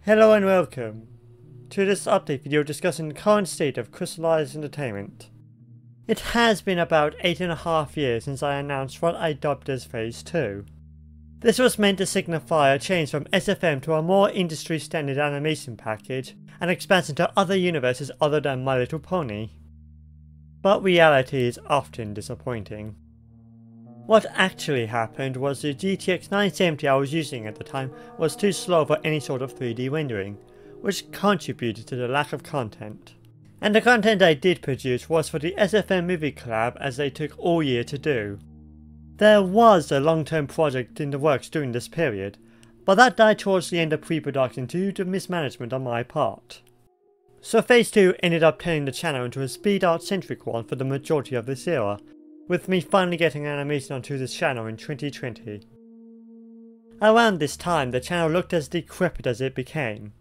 Hello and welcome to this update video discussing the current state of Crystallised Entertainment. It has been about 8.5 years since I announced what I dubbed as Phase 2. This was meant to signify a change from SFM to a more industry standard animation package and expansion to other universes other than My Little Pony. But reality is often disappointing. What actually happened was the GTX 970 I was using at the time was too slow for any sort of 3D rendering, which contributed to the lack of content. And the content I did produce was for the SFM movie collab, as they took all year to do. There was a long-term project in the works during this period, but that died towards the end of pre-production due to mismanagement on my part. So Phase 2 ended up turning the channel into a speed art centric one for the majority of this era, with me finally getting animation onto this channel in 2020. Around this time, the channel looked as decrepit as it became.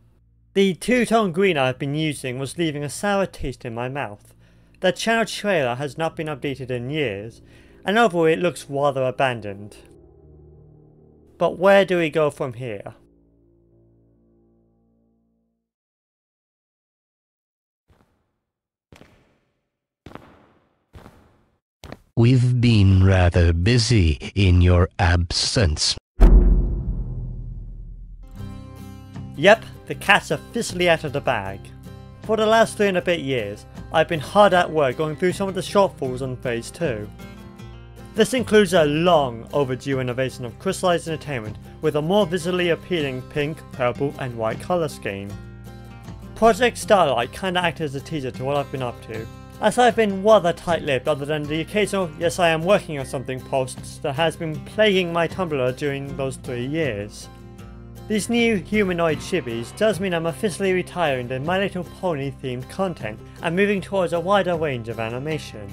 The two-tone green I've been using was leaving a sour taste in my mouth. The channel trailer has not been updated in years, and overall it looks rather abandoned. But where do we go from here? We've been rather busy in your absence. Yep, the cat's officially out of the bag. For the last 3 and a bit years, I've been hard at work going through some of the shortfalls on Phase 2. This includes a long overdue innovation of Crystallised Entertainment with a more visually appealing pink, purple and white colour scheme. Project Starlight kinda acted as a teaser to what I've been up to, as I've been rather tight-lipped other than the occasional "yes I am working on something" posts that has been plaguing my Tumblr during those 3 years. These new humanoid chibis does mean I'm officially retiring the My Little Pony themed content and moving towards a wider range of animation.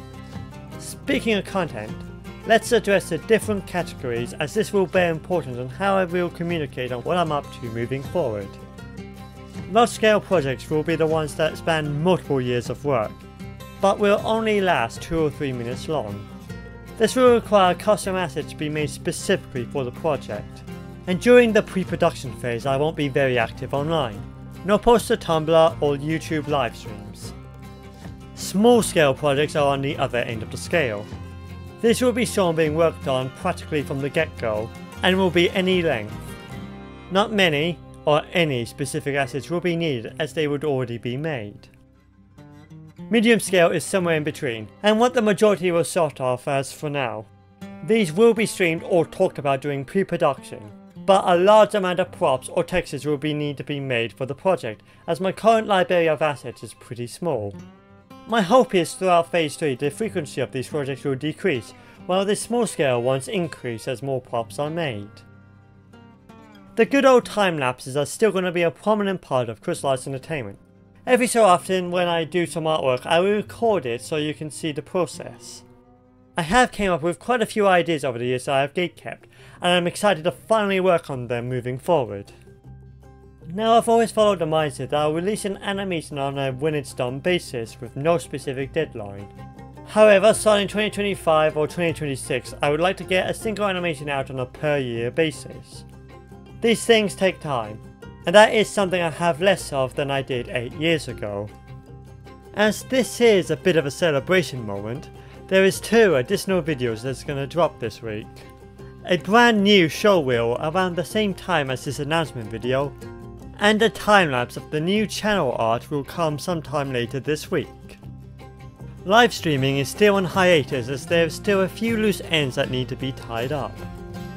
Speaking of content, let's address the different categories, as this will bear importance on how I will communicate on what I'm up to moving forward. Large scale projects will be the ones that span multiple years of work, but will only last 2 or 3 minutes long. This will require custom assets to be made specifically for the project. And during the pre-production phase I won't be very active online. No posts to Tumblr or YouTube live streams. Small scale projects are on the other end of the scale. This will be shown being worked on practically from the get-go, and will be any length. Not many or any specific assets will be needed, as they would already be made. Medium scale is somewhere in between, and what the majority will start off as for now. These will be streamed or talked about during pre-production, but a large amount of props or textures will need to be made for the project, as my current library of assets is pretty small. My hope is throughout Phase 3 the frequency of these projects will decrease, while the small scale ones increase as more props are made. The good old time lapses are still going to be a prominent part of Crystallised Entertainment. Every so often when I do some artwork I will record it so you can see the process. I have came up with quite a few ideas over the years that I have gatekept, and I'm excited to finally work on them moving forward. Now, I've always followed the mindset that I'll release an animation on a when it's done basis with no specific deadline. However, starting 2025 or 2026 I would like to get a single animation out on a per year basis. These things take time, and that is something I have less of than I did 8 years ago. As this is a bit of a celebration moment, there is 2 additional videos that's going to drop this week. A brand new show reel around the same time as this announcement video, and a time-lapse of the new channel art will come sometime later this week. Live streaming is still on hiatus, as there are still a few loose ends that need to be tied up.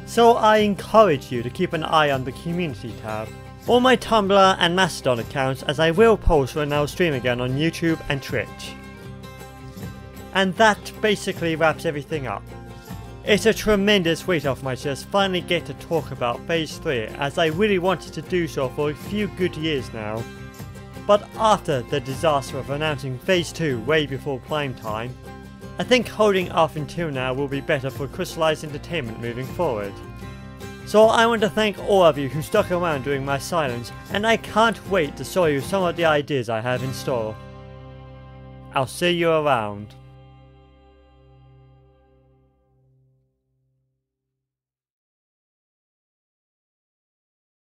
So I encourage you to keep an eye on the community tab, or my Tumblr and Mastodon accounts, as I will post when I'll stream again on YouTube and Twitch. And that basically wraps everything up. It's a tremendous weight off my chest finally get to talk about Phase 3, as I really wanted to do so for a few good years now. But after the disaster of announcing Phase 2 way before prime time, I think holding off until now will be better for Crystallised Entertainment moving forward. So I want to thank all of you who stuck around during my silence, and I can't wait to show you some of the ideas I have in store. I'll see you around.